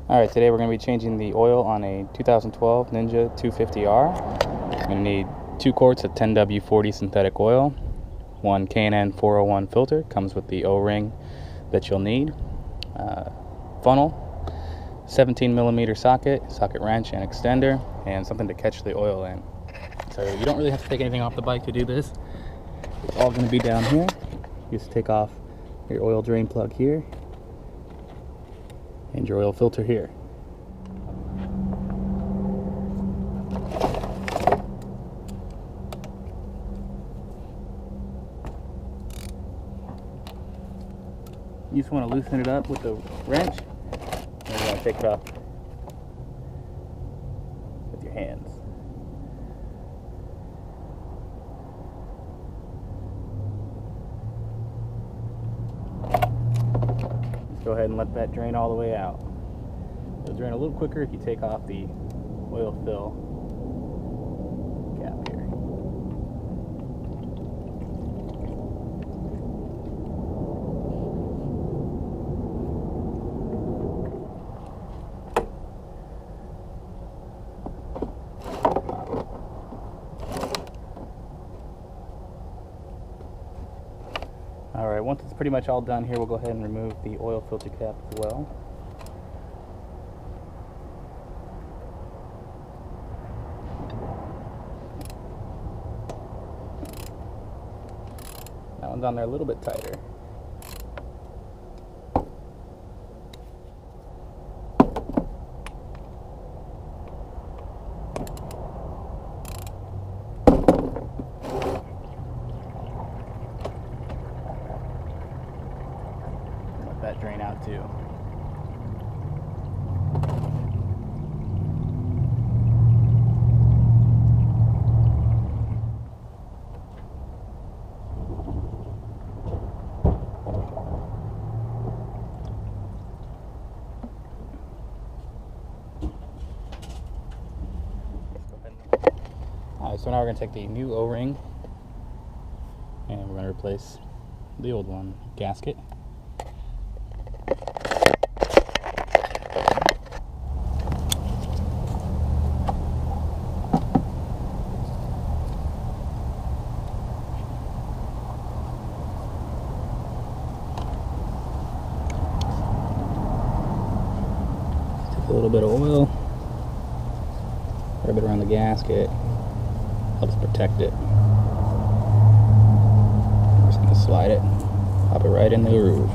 Alright, today we're going to be changing the oil on a 2012 Ninja 250R. I'm going to need 2 quarts of 10W40 synthetic oil, 1 K&N 401 filter, comes with the O-ring that you'll need, funnel, 17mm socket wrench and extender, and something to catch the oil in. So you don't really have to take anything off the bike to do this. It's all going to be down here. You just take off your oil drain plug here and your oil filter here. You just want to loosen it up with the wrench, and you're going to take it off with your hands. Go ahead and let that drain all the way out. It'll drain a little quicker if you take off the oil fill cap here. Alright, once it's pretty much all done here, we'll go ahead and remove the oil filter cap as well. That one's on there a little bit tighter. That drain out too. Alright, so now we're going to take the new O-ring and we're going to replace the old one. Gasket. A little bit of oil, rub it around the gasket, helps protect it. I'm just going to slide it, pop it right in the groove.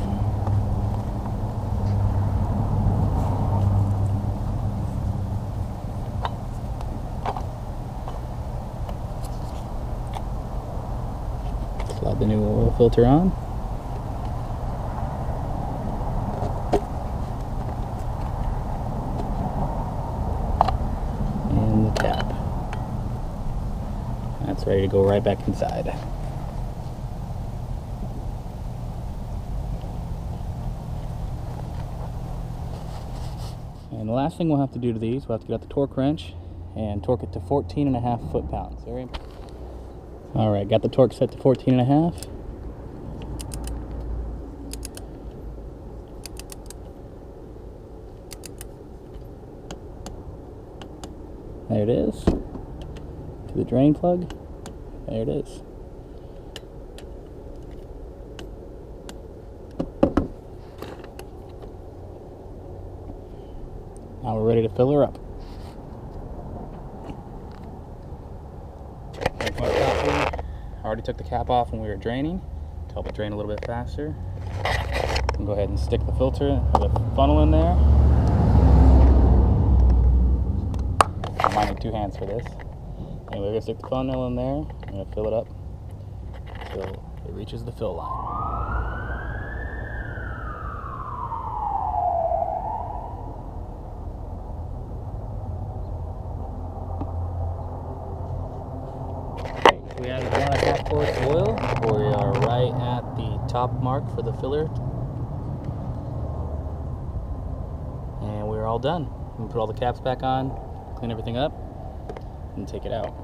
Slide the new oil filter on. Cap. That's ready to go right back inside. And the last thing we'll have to do to these, we'll have to get out the torque wrench and torque it to 14.5 foot-pounds. Alright, got the torque set to 14.5. There it is. To the drain plug. There it is. Now we're ready to fill her up. I already took the cap off when we were draining to help it drain a little bit faster. And go ahead and stick the filter, the funnel in there. I might need 2 hands for this. Anyway, we're going to stick the funnel in there. I'm going to fill it up until it reaches the fill line. We added 1.5 quarts of oil. We are right at the top mark for the filler. And we're all done. We can put all the caps back on, clean everything up, and take it out.